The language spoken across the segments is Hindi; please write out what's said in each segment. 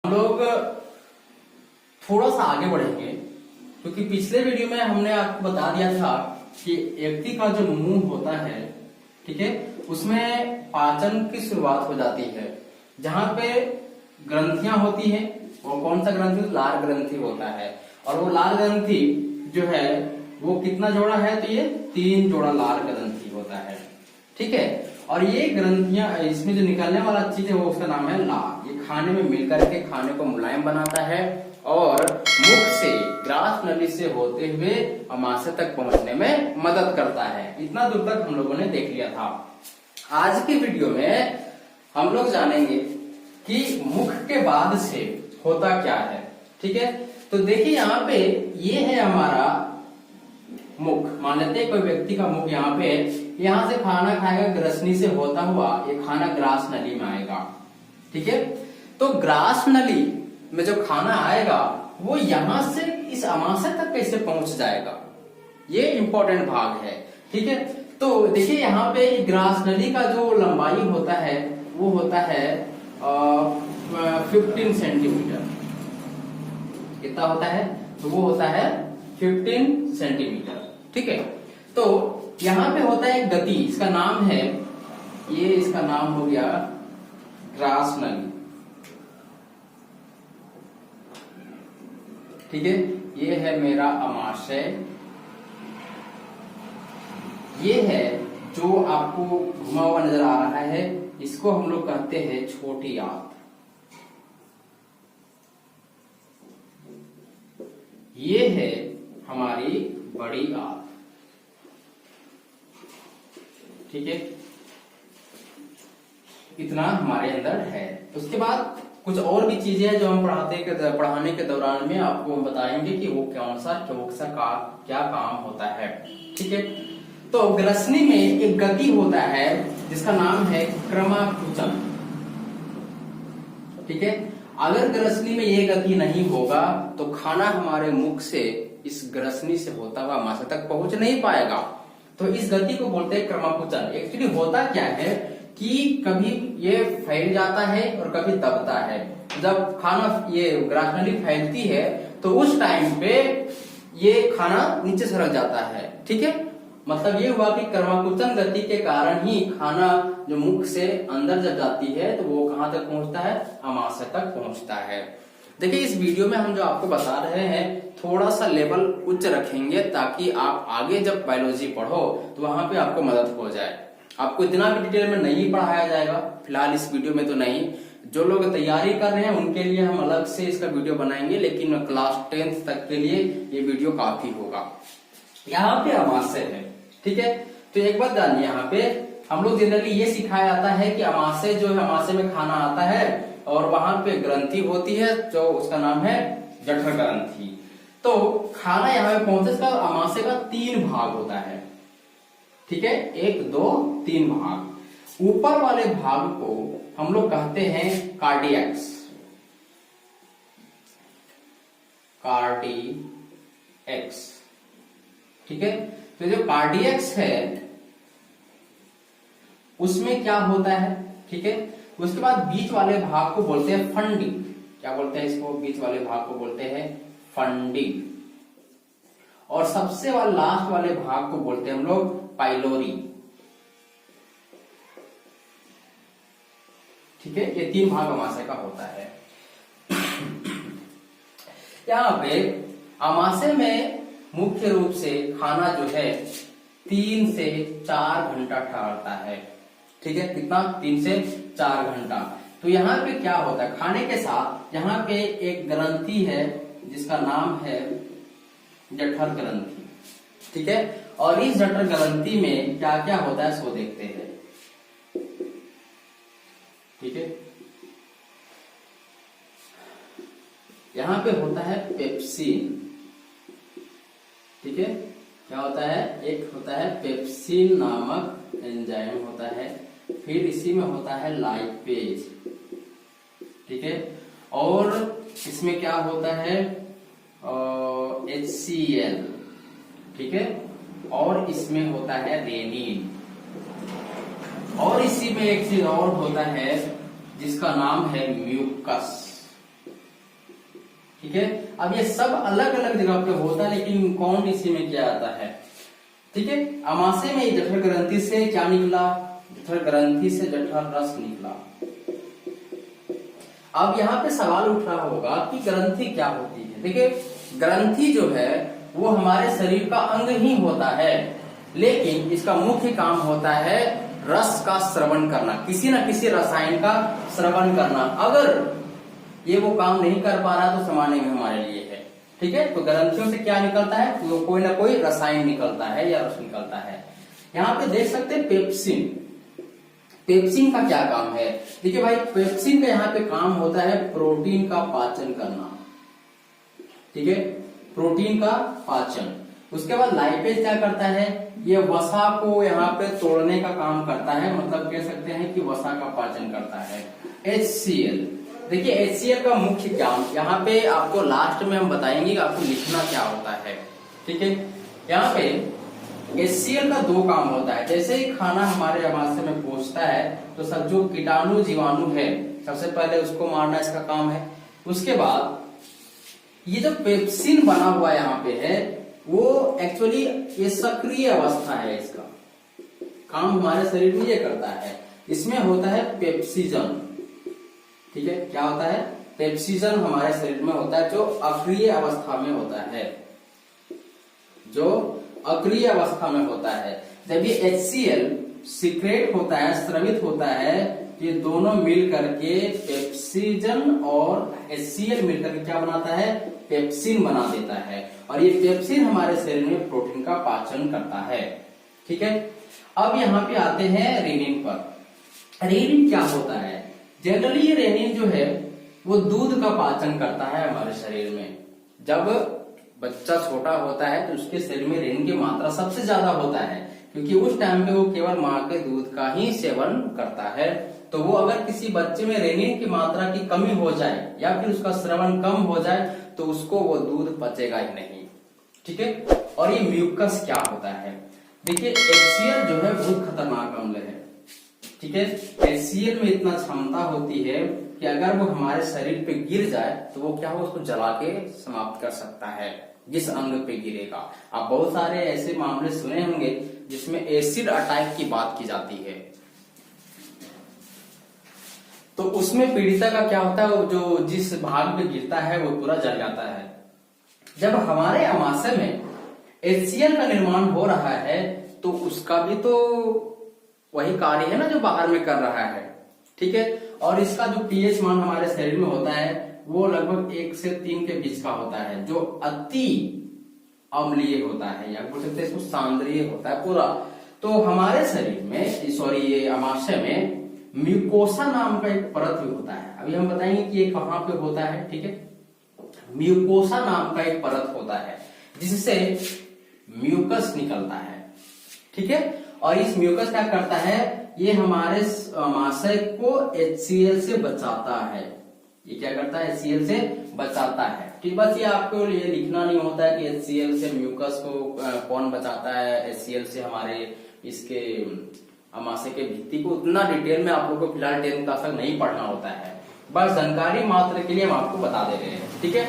हम लोग थोड़ा सा आगे बढ़ेंगे, क्योंकि पिछले वीडियो में हमने आपको बता दिया था कि व्यक्ति का जो मुंह होता है, ठीक है, उसमें पाचन की शुरुआत हो जाती है, जहां पे ग्रंथियां होती हैं। और कौन सा ग्रंथि? लार ग्रंथि होता है। और वो लार ग्रंथि जो है वो कितना जोड़ा है? तो ये 3 जोड़ा लार ग्रंथि होता है, ठीक है। और ये ग्रंथियां, इसमें जो निकलने वाला चीज है वो उसका नाम है लार। ये खाने में मिलकर के खाने को मुलायम बनाता है और मुख से, ग्रास नली से होते हुए अमाशय तक पहुंचने में मदद करता है। इतना दूर तक हम लोगों ने देख लिया था। आज की वीडियो में हम लोग जानेंगे कि मुख के बाद से होता क्या है, ठीक है। तो देखिए यहाँ पे ये है हमारा मुख। मान लेते हैं कोई व्यक्ति का मुख यहाँ पे, यहाँ से खाना खाएगा, ग्रसनी से होता हुआ ये खाना ग्रास नली में आएगा, ठीक है। तो ग्रास नली में जो खाना आएगा वो यहां से इस अमाशय तक कैसे पहुंच जाएगा, ये इंपॉर्टेंट भाग है, ठीक है। तो देखिए यहाँ पे ग्रास नली का जो लंबाई होता है वो होता है 15 सेंटीमीटर। कितना होता है? तो वो होता है 15 सेंटीमीटर, ठीक है। तो यहाँ पे होता है गति, इसका नाम है, ये इसका नाम हो गया ग्रास नली, ठीक है। ये है मेरा अमाशय, ये है जो आपको घुमा हुआ नजर आ रहा है, इसको हम लोग कहते हैं छोटी आंत। ये है हमारी बड़ी आंत, ठीक है। इतना हमारे अंदर है। उसके बाद कुछ और भी चीजें हैं जो हम पढ़ाने के दौरान में आपको हम बताएंगे कि वो कौन सा क्या काम होता है, ठीक है। तो ग्रसनी में एक गति होता है जिसका नाम है क्रमाकुचन, ठीक है। अगर ग्रसनी में ये गति नहीं होगा तो खाना हमारे मुख से इस ग्रसनी से होता हुआ अमाशय तक पहुंच नहीं पाएगा। तो इस गति को बोलते हैं क्रमाकुचन। एक्चुअली होता क्या है कि कभी ये फैल जाता है और कभी दबता है। जब खाना, ये ग्रास नली फैलती है तो उस टाइम पे ये खाना नीचे सरक जाता है, ठीक है। मतलब ये हुआ कि क्रमाकुचन गति के कारण ही खाना जो मुख से अंदर जब जाती है तो वो कहां तक पहुंचता है? अमाशय तक पहुंचता है। देखिए इस वीडियो में हम जो आपको बता रहे हैं थोड़ा सा लेवल उच्च रखेंगे ताकि आप आगे जब बायोलॉजी पढ़ो तो वहां पे आपको मदद हो जाए। आपको इतना भी डिटेल में नहीं पढ़ाया जाएगा फिलहाल इस वीडियो में, तो नहीं। जो लोग तैयारी कर रहे हैं उनके लिए हम अलग से इसका वीडियो बनाएंगे, लेकिन क्लास 10th तक के लिए ये वीडियो काफी होगा। यहाँ पे अमाशय है, ठीक है। तो एक बात जानिए, यहाँ पे हम लोग जनरली ये सिखाया जाता है कि अमाशय जो है, अमाशय में खाना आता है और वहां पे ग्रंथि होती है जो उसका नाम है जठर ग्रंथि। तो खाना यहाँ पे पहुंचे, इसका अमाशय का 3 भाग होता है, ठीक है। 1, 2, 3 भाग। ऊपर वाले भाग को हम लोग कहते हैं कार्डियक्स, ठीक है। तो जो कार्डियक्स है उसमें क्या होता है, ठीक है। उसके बाद बीच वाले भाग को बोलते हैं फंडी। क्या बोलते हैं इसको? बीच वाले भाग को बोलते हैं फंडी। और सबसे लास्ट वाले भाग को बोलते हैं हम लोग पाइलोरी, ठीक है। ये 3 भाग अमाशय का होता है। यहाँ पे अमाशय में मुख्य रूप से खाना जो है 3 से 4 घंटा ठहरता है, ठीक है। कितना? 3 से 4 घंटा। तो यहाँ पे क्या होता है? खाने के साथ यहाँ पे एक ग्रंथि है जिसका नाम है जठर ग्रंथि, ठीक है। और इस जठर ग्रंथि में क्या क्या होता है सो देखते हैं, ठीक है। यहाँ पे होता है पेप्सिन, ठीक है। क्या होता है? एक होता है पेप्सिन नामक एंजाइम होता है, फिर इसी में होता है लाइपेज, ठीक है। और इसमें क्या होता है? HCl, ठीक है। और इसमें होता है रेनिन। और इसी में एक चीज और होता है जिसका नाम है म्यूकस, ठीक है। अब ये सब अलग अलग जगह पे होता है, लेकिन कौन इसी में क्या आता है, ठीक है। अमाशय में जठर ग्रंथि से क्या निकला, जठर ग्रंथि से जठर रस निकला। अब यहाँ पे सवाल उठ रहा होगा कि ग्रंथि क्या होती है। देखिए, ग्रंथि जो है वो हमारे शरीर का अंग ही होता है, लेकिन इसका मुख्य काम होता है रस का स्रवण करना, किसी न किसी रसायन का स्रवण करना। अगर ये वो काम नहीं कर पा रहा तो सामान्य में हमारे लिए है, ठीक है। तो ग्रंथियों से क्या निकलता है, तो कोई ना कोई रसायन निकलता है या रस निकलता है। यहाँ पे देख सकते हैं पेप्सिन, पेप्सिन का क्या काम है। देखिए भाई, पेप्सिन का यहाँ पे काम होता है प्रोटीन का पाचन करना, ठीक है, प्रोटीन का पाचन। उसके बाद लाइपेज क्या करता है, ये वसा को यहाँ पे तोड़ने का काम करता है, मतलब कह सकते हैं कि वसा का पाचन करता है। HCl, देखिए HCl का मुख्य काम यहाँ पे आपको लास्ट में हम बताएंगे कि आपको लिखना क्या होता है, ठीक है। यहाँ पे HCl का दो काम होता है। जैसे ही खाना हमारे अमाशय में पहुंचता है तो सब जो कीटाणु जीवाणु है सबसे पहले उसको मारना इसका काम है। उसके बाद ये जो पेप्सिन बना हुआ यहाँ पे है वो एक्चुअली ये सक्रिय अवस्था है, इसका काम हमारे शरीर में ये करता है। इसमें होता है पेप्सिजन, ठीक है। क्या होता है, पेप्सिजन हमारे शरीर में होता है जो अक्रिय अवस्था में होता है, जो अक्रिय अवस्था में होता है। जब ये HCl सीक्रेट होता है, स्रवित होता है, ये दोनों मिल करके पेप्सिजन और HCl मिलकर के क्या बनाता है, पेप्सिन बना देता है। और ये पेप्सिन हमारे शरीर में प्रोटीन का पाचन करता है, ठीक है। अब यहाँ पे आते हैं रेनिन पर। रेनिन क्या होता है, जनरली ये रेनिन जो है वो दूध का पाचन करता है हमारे शरीर में। जब बच्चा छोटा होता है तो उसके शरीर में रेनिन की मात्रा सबसे ज्यादा होता है, क्योंकि उस टाइम पे वो केवल माँ के दूध का ही सेवन करता है। तो वो अगर किसी बच्चे में रेनिन की मात्रा की कमी हो जाए या फिर उसका स्रवण कम हो जाए तो उसको वो दूध पचेगा ही नहीं, ठीक है। और ये म्यूकस क्या होता है, देखिए HCl जो है बहुत खतरनाक अम्ल है, ठीक है। HCl में इतना क्षमता होती है कि अगर वो हमारे शरीर पे गिर जाए तो वो क्या हो, उसको जला के समाप्त कर सकता है जिस अंग पे गिरेगा। आप बहुत सारे ऐसे मामले सुने होंगे जिसमें एसिड अटैक की बात की जाती है। तो उसमें पीड़िता का क्या होता है, वो जो जिस भाग पे गिरता है वो पूरा जल जाता है। जब हमारे अमाशय में HCl का निर्माण हो रहा है तो उसका भी तो वही कार्य है ना जो बाहर में कर रहा है, ठीक है। और इसका जो pH मान हमारे शरीर में होता है वो लगभग 1 से 3 के बीच का होता है, जो अति अम्लीय होता है या बोल सकते हैं इसको सांद्रीय होता है पूरा। तो हमारे शरीर में सॉरी ये अमाशय में म्यूकोसा नाम का एक परत भी होता है। अभी हम बताएंगे कि ये कहाँ पे होता है, ठीक है। म्यूकोसा नाम का एक परत होता है जिससे म्यूकस निकलता है, ठीक है। और इस म्यूकस क्या करता है, ये हमारे अमाशय को HCl से बचाता है। ये क्या करता है, HCl से बचाता है, ठीक। बस ये आपको ये लिखना नहीं होता है कि HCl से म्यूकस को कौन बचाता है, HCl से हमारे इसके अमाशय के भित्ति को उतना डिटेल में आप लोग को फिलहाल 10th क्लास तक नहीं पढ़ना होता है, बस जानकारी मात्र के लिए हम आपको बता दे रहे हैं, ठीक है।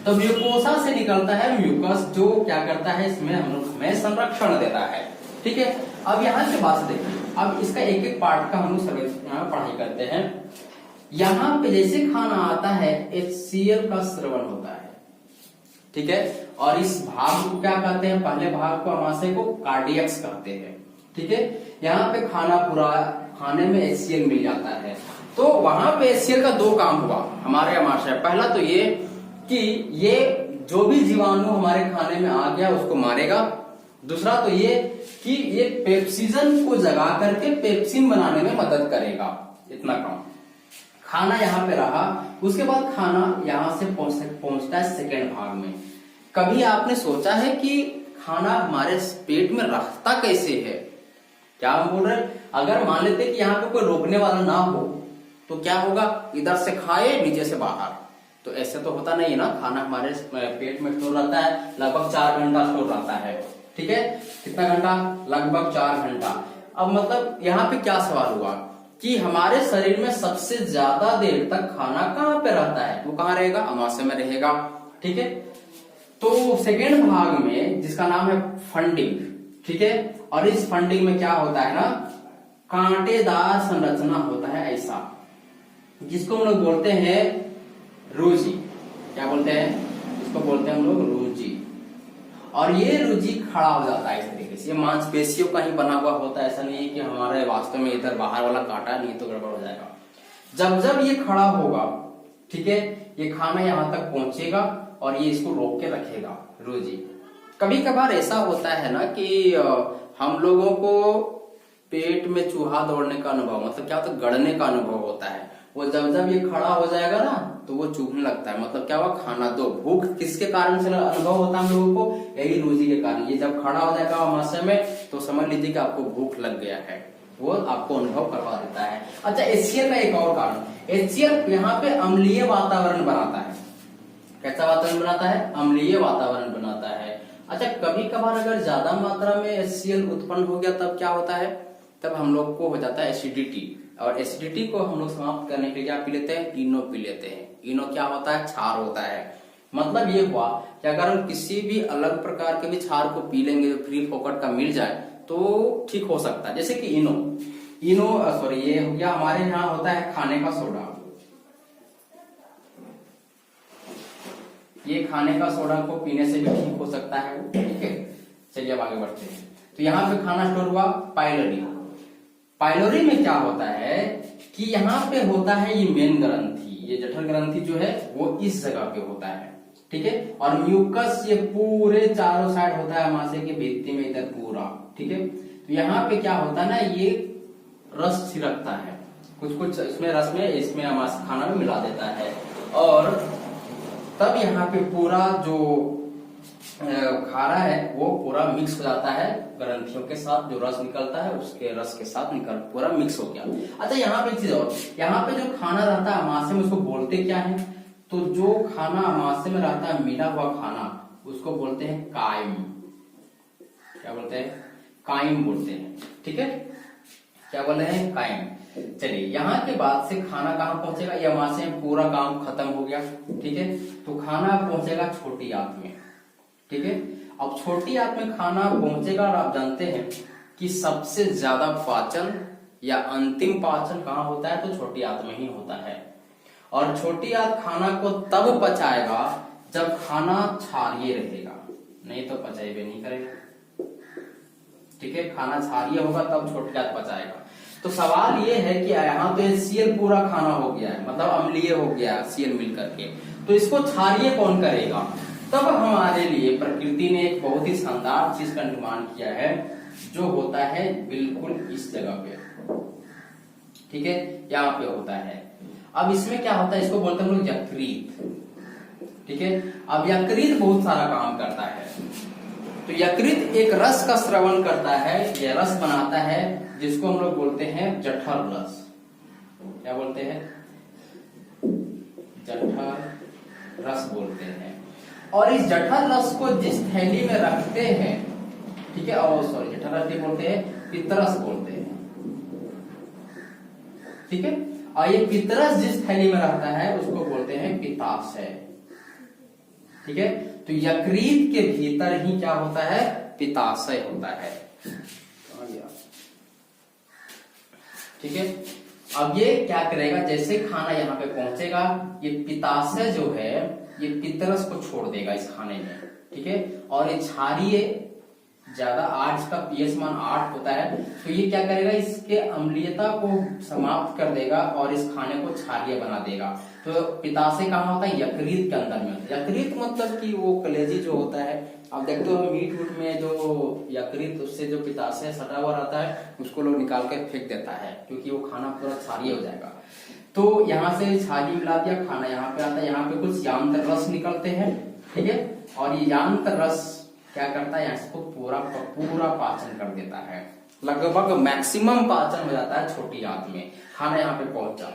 तो म्यूकोसा से निकलता है म्यूकस, जो क्या करता है इसमें हमें संरक्षण देता है, ठीक है। अब यहाँ से बात देखिए, अब इसका एक एक पार्ट का हम लोग पढ़ाई करते हैं। यहाँ पे जैसे खाना आता है HCl का स्रवण होता है, ठीक है। और इस भाग को क्या कहते हैं, पहले भाग को अमाशय को कार्डियक्स कहते हैं, ठीक है। यहाँ पे खाना पूरा खाने में HCl मिल जाता है। तो वहां पे HCl का दो काम हुआ हमारे अमाशय। पहला तो ये कि ये जो भी जीवाणु हमारे खाने में आ गया उसको मारेगा। दूसरा तो ये कि ये पेप्सिजन को जगा करके पेप्सिन बनाने में मदद करेगा। इतना काम खाना यहाँ पे रहा। उसके बाद खाना यहाँ से पहुंचता है सेकेंड भाग में। कभी आपने सोचा है कि खाना हमारे पेट में रखता कैसे है? क्या हम बोल रहे हैं, अगर मान लेते कि यहाँ पे कोई रोकने वाला ना हो तो क्या होगा, इधर से खाए नीचे से बाहर, तो ऐसे तो होता नहीं है ना। खाना हमारे पेट में स्टोर रहता है, लगभग 4 घंटा स्टोर रहता है, ठीक है। कितना घंटा? लगभग 4 घंटा। अब मतलब यहाँ पे क्या सवाल हुआ कि हमारे शरीर में सबसे ज्यादा देर तक खाना कहाँ पे रहता है, वो कहाँ रहेगा, अमाशय में रहेगा। ठीक है, तो सेकेंड भाग में जिसका नाम है फंडिंग, ठीक है, और इस फंडिंग में क्या होता है ना, कांटेदार संरचना होता है ऐसा, जिसको हम लोग बोलते हैं रूजी। क्या बोलते हैं, इसको बोलते हैं हम लोग रूजी। और ये रूजी खड़ा हो जाता है इस तरीके से, ये मांसपेशियों का ही बना हुआ होता है, ऐसा नहीं है कि हमारे वास्तव में इधर बाहर वाला काटा, नहीं तो गड़बड़ हो जाएगा। जब जब ये खड़ा होगा, ठीक है, ये खाना यहाँ तक पहुंचेगा और ये इसको रोक के रखेगा, रूजी। कभी कभार ऐसा होता है ना कि हम लोगों को पेट में चूहा दौड़ने का अनुभव, मतलब क्या होता है, गड़ने का अनुभव होता है। वो जब जब ये खड़ा हो जाएगा ना तो वो चूहने लगता है, मतलब क्या हुआ, खाना दो। भूख किसके कारण से अनुभव होता है हम लोगों को, यही रूजी के कारण। ये जब खड़ा हो जाएगा अमाशय में तो समझ लीजिए कि आपको भूख लग गया है, वो आपको अनुभव करवा देता है। अच्छा, एचसीएल का एक और कारण, एचसीएल यहाँ पे अम्लीय वातावरण बनाता है। कैसा वातावरण बनाता है, अम्लीय वातावरण बनाता है। अच्छा, कभी कभार अगर ज्यादा मात्रा में एचसीएल उत्पन्न हो गया तब क्या होता है, तब हम लोग को हो जाता है एसिडिटी। और एसिडिटी को हम लोग समाप्त करने के लिए क्या पी लेते हैं, इनो पी लेते हैं। इनो क्या होता है, क्षार होता है। मतलब ये हुआ कि अगर हम किसी भी अलग प्रकार के भी क्षार को पी लेंगे जो फ्री फोकट का मिल जाए तो ठीक हो सकता है। जैसे कि इनो सॉरी, ये हो गया हमारे यहाँ होता है खाने का सोडा। ये खाने का सोडा को पीने से भी ठीक हो सकता है, ठीक है। चलिए अब आगे बढ़ते हैं। तो यहाँ पे खाना स्टोर हुआ पाइलोरी। पाइलोरी में क्या होता है कि यहाँ पे होता है ये मेन ग्रंथि, ये जठर ग्रंथि जो है वो इस जगह पे होता है, ठीक है। और म्यूकस ये पूरे चारों साइड होता है अमाशय की भित्ति में इधर पूरा, ठीक है। तो यहाँ पे क्या होता है ना, ये रस छिड़कता है, कुछ कुछ इसमें रस में इसमें अमाशय खाना में मिला देता है। और तब यहाँ पे पूरा जो खारा है वो पूरा मिक्स हो जाता है ग्रंथियों के साथ, जो रस निकलता है उसके रस के साथ निकल पूरा मिक्स हो गया। अच्छा, यहाँ पे एक चीज और, यहाँ पे जो खाना रहता है अमाशय में उसको बोलते क्या है, तो जो खाना अमाशय में रहता है मिला हुआ खाना उसको बोलते हैं काइम। क्या बोलते हैं, काइम बोलते हैं, ठीक है। क्या बोल रहे हैं, काइम। चलिए, यहाँ के बाद से खाना कहाँ पहुंचेगा, ये अमाशय में पूरा काम खत्म हो गया, ठीक है। तो खाना पहुंचेगा छोटी आंत में, ठीक है। अब छोटी आंत में खाना पहुंचेगा और आप जानते हैं कि सबसे ज्यादा पाचन या अंतिम पाचन कहाँ होता है, तो छोटी आंत में ही होता है। और छोटी आंत खाना को तब पचाएगा जब खाना क्षारीय रहेगा, नहीं तो पचाएबे नहीं करेगा, ठीक है। खाना क्षारीय होगा तब छोटी आंत पचाएगा। तो सवाल ये है कि यहाँ तो सीएल पूरा खाना हो गया है, मतलब अम्लीय हो गया सीएल मिल करके, तो इसको क्षारीय कौन करेगा। तब हमारे लिए प्रकृति ने एक बहुत ही शानदार चीज का निर्माण किया है, जो होता है बिल्कुल इस जगह पे, ठीक है, यहाँ पे होता है। अब इसमें क्या होता है, इसको बोलते हैं हम लोग यकृत, ठीक है। अब यकृत बहुत सारा काम करता है। तो यकृत एक रस का स्रवण करता है, यह रस बनाता है जिसको हम लोग बोलते हैं जठर रस। क्या बोलते हैं, जठर रस बोलते हैं। और इस जठर रस को जिस थैली में रखते हैं, ठीक है, और सॉरी जठर रस बोलते हैं, पित्तरस बोलते हैं, ठीक है। और ये पित्तरस जिस थैली में रहता है उसको बोलते हैं पित्ताशय, ठीक है। तो यकृत के भीतर ही क्या होता है, पित्ताशय होता है, ठीक है। अब ये क्या करेगा, जैसे खाना यहाँ पे पहुंचेगा, ये पित्ताशय जो है ये पित्तरस को छोड़ देगा इस खाने में, ठीक है। और ये क्षारीय ज्यादा 8 का पीएच मान 8 होता है, तो ये क्या करेगा, इसके अम्लीयता को समाप्त कर देगा और इस खाने को क्षारीय बना देगा। तो पित्ताशय कहाँ होता है, यकृत के अंदर में। यकृत मतलब कि वो कलेजी जो होता है, आप देखते हो मीट वूट में जो यकृत, उससे जो पित्ताशय सटा हुआ रहता है उसको लोग निकाल के फेंक देता है, क्योंकि वो खाना पूरा क्षारीय हो जाएगा। तो यहाँ से क्षारीय मिला दिया, खाना यहाँ पे आता है, यहाँ पे कुछ यांत्र रस निकलते हैं, ठीक है। और ये यांत्र रस क्या करता है, इसको पूरा पाचन कर देता है, लगभग मैक्सिमम पाचन हो जाता है छोटी आंत में, खाना यहाँ पे पहुंचा।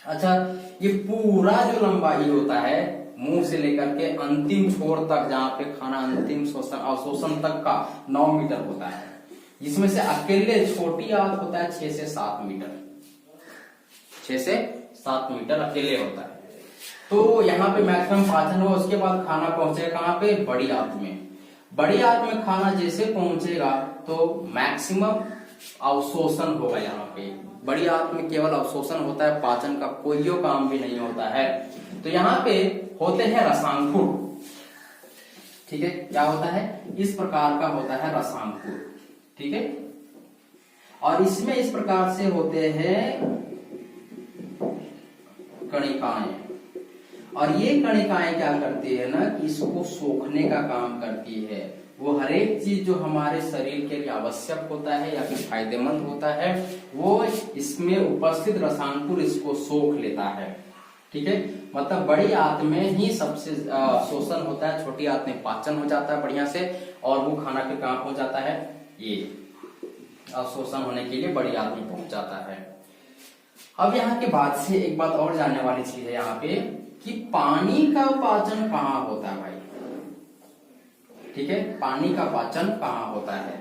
अच्छा, ये पूरा जो लंबाई होता है मुंह से लेकर के अंतिम छोर तक, जहाँ पे खाना अंतिम अवशोषण तक का 9 मीटर होता है, जिसमें से अकेले छोटी आंत होता है 6 से 7 मीटर, 6 से 7 मीटर अकेले होता है। तो यहाँ पे मैक्सिमम पाचन हो, उसके बाद खाना पहुंचेगा कहाँ पे, बड़ी आंत में। बड़ी आंत में खाना जैसे पहुंचेगा तो मैक्सिमम अवशोषण होगा। यहाँ पे बड़ी आंत में केवल अवशोषण होता है, पाचन का कोई काम भी नहीं होता है। तो यहाँ पे होते हैं रसांकुर। ठीक है, क्या होता है, इस प्रकार का होता है रसांकुर। ठीक है, और इसमें इस प्रकार से होते हैं कणिकाएं, और ये कणिकाएं क्या करती है ना कि इसको सोखने का काम करती है। वो हर एक चीज जो हमारे शरीर के लिए आवश्यक होता है या फिर फायदेमंद होता है, वो इसमें उपस्थित रसांकुर इसको सोख लेता है। ठीक है, मतलब बड़ी आंत में ही सबसे शोषण होता है, छोटी आंत में पाचन हो जाता है बढ़िया से, और वो खाना फिर कहाँ पहुंच जाता है, ये अवशोषण होने के लिए बड़ी आंत में पहुंच जाता है। अब यहाँ के बाद से एक बात और जानने वाली चीज है यहाँ पे कि पानी का पाचन कहाँ होता है भाई। ठीक है, पानी का पाचन कहाँ होता है।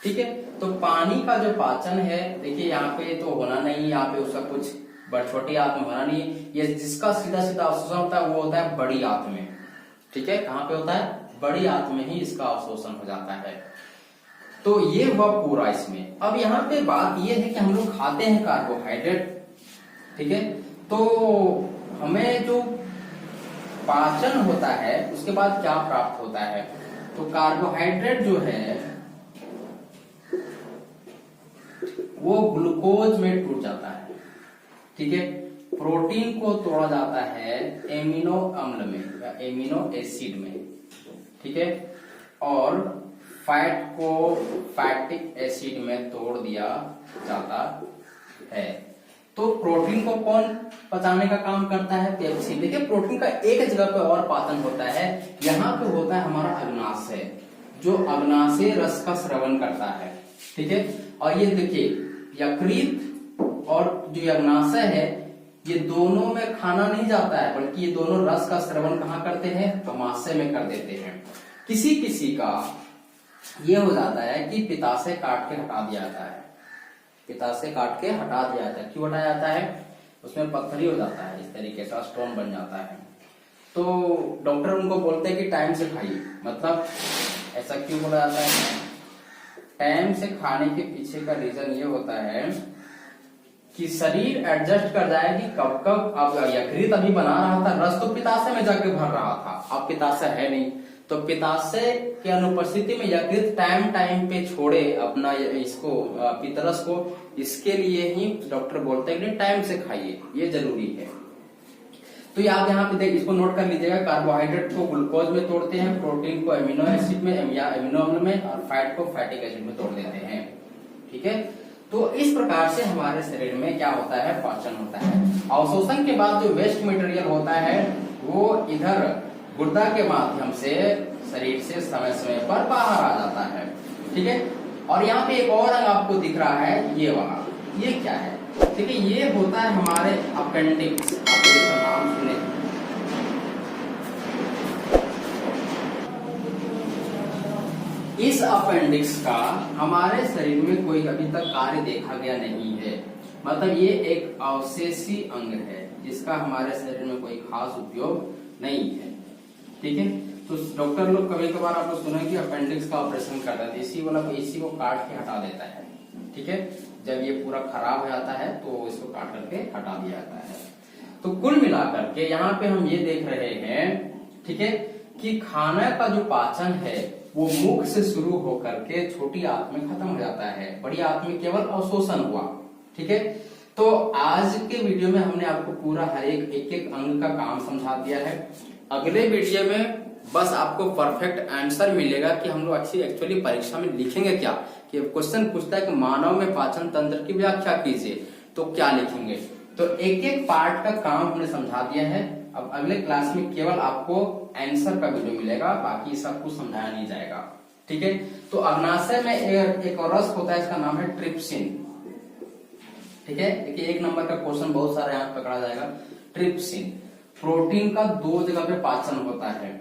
ठीक है, तो पानी का जो पाचन है, देखिए यहाँ पे तो होना नहीं, यहाँ पे उसका कुछ छोटी आंत में होना नहीं, ये जिसका सीधा सीधा अवशोषण होता है वो होता है बड़ी आंत में। ठीक है, कहाँ पे होता है, बड़ी आंत में ही इसका अवशोषण हो जाता है। तो ये हुआ पूरा इसमें। अब यहाँ पे बात ये है कि हम लोग खाते हैं कार्बोहाइड्रेट। ठीक है, तो हमें जो पाचन होता है उसके बाद क्या प्राप्त होता है, तो कार्बोहाइड्रेट जो है वो ग्लूकोज में टूट जाता है। ठीक है, प्रोटीन को तोड़ा जाता है एमिनो अम्ल में या एमिनो एसिड में। ठीक है, और फैट को फैटिक एसिड में तोड़ दिया जाता है। तो प्रोटीन को कौन पचाने का काम करता है, पेप्सिन। देखिए, प्रोटीन का एक जगह पे और पाचन होता है, यहाँ पे होता है हमारा अग्नाशय, जो अग्नाशय रस का स्रवण करता है। ठीक है, और ये देखिए यकृत और जो अग्नाशय है, ये दोनों में खाना नहीं जाता है, बल्कि ये दोनों रस का स्रवण कहाँ करते हैं, अमाशय में कर देते हैं। किसी किसी का ये हो जाता है कि पित्ताशय काट के हटा दिया जाता है, पित्ताशय काट के हटा दिया जाता है। क्यों हटाया जाता है, उसमें पत्थरी हो जाता है, इस तरीके का स्टोन बन जाता है। तो डॉक्टर उनको बोलते हैं कि टाइम से खाइए। मतलब ऐसा क्यों बोला जाता है, टाइम से खाने के पीछे का रीजन ये होता है कि शरीर एडजस्ट कर जाए कि कब कब। अब यकृत अभी बना रहा था, रस तो पित्ताशय में जाके भर रहा था, अब पित्ताशय है नहीं, तो पित्ताशय के अनुपस्थिति में यकृत टाइम टाइम पे छोड़े अपना इसको पित्तरस को। इसके लिए ही डॉक्टर बोलते हैं कि टाइम से खाइए, ये जरूरी है। तो ये आप यहाँ पे देख, इसको नोट कर लीजिएगा, कार्बोहाइड्रेट को ग्लूकोज में तोड़ते हैं, प्रोटीन को एमिनो एसिड में या एमिनो अम्ल में, और फैट को फैटिक एसिड में तोड़ देते हैं। ठीक है, तो इस प्रकार से हमारे शरीर में क्या होता है, पाचन होता है। अवशोषण के बाद जो वेस्ट मटेरियल होता है वो इधर गुर्दा के माध्यम से शरीर से समय समय पर बाहर आ जाता है। ठीक है, और यहाँ पे एक और अंग आपको दिख रहा है, ये वाला, ये क्या है, ठीक है, ये होता है हमारे अपेंडिक्स। आपको इसका नाम सुने, इस अपेंडिक्स का हमारे शरीर में कोई अभी तक कार्य देखा गया नहीं है। मतलब ये एक अवशेषी अंग है जिसका हमारे शरीर में कोई खास उपयोग नहीं है। ठीक है, तो डॉक्टर लोग कभी कभार आपको सुना कि अपेंडिक्स का ऑपरेशन करता है, इसी वाला इसी को काट के हटा देता है। ठीक है, जब ये पूरा खराब हो जाता है तो इसको काट करके हटा दिया जाता है। तो कुल मिलाकर के यहाँ पे हम ये देख रहे हैं, ठीक है, कि खाना का जो पाचन है वो मुख से शुरू होकर के छोटी आंत में खत्म हो जाता है, बड़ी आंत में केवल अवशोषण हुआ। ठीक है, तो आज के वीडियो में हमने आपको पूरा हर एक एक अंग का काम समझा दिया है। अगले वीडियो में बस आपको परफेक्ट आंसर मिलेगा कि हम लोग एक्चुअली परीक्षा में लिखेंगे क्या, कि क्वेश्चन पूछता है कि मानव में पाचन तंत्र की व्याख्या कीजिए, तो क्या लिखेंगे। तो एक एक पार्ट का काम हमने समझा दिया है। अब अगले क्लास में केवल आपको आंसर का वीडियो मिलेगा, बाकी सब कुछ समझाया नहीं जाएगा। ठीक है, तो अग्नाशय में एक और रस होता है, इसका नाम है ट्रिप्सिन। ठीक है, देखिए 1 नंबर का क्वेश्चन बहुत सारे यहाँ पकड़ा जाएगा। ट्रिप्सिन प्रोटीन का 2 जगह पे पाचन होता है।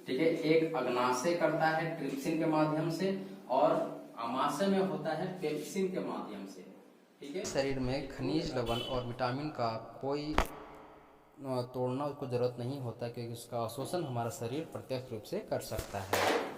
ठीक है, एक अग्नाशय करता है ट्रिप्सिन के माध्यम से, और अमाशय में होता है पेप्सिन के माध्यम से। ठीक है। शरीर में खनिज लवण और विटामिन का कोई तोड़ना उसको जरूरत नहीं होता, क्योंकि उसका अवशोषण हमारा शरीर प्रत्यक्ष रूप से कर सकता है।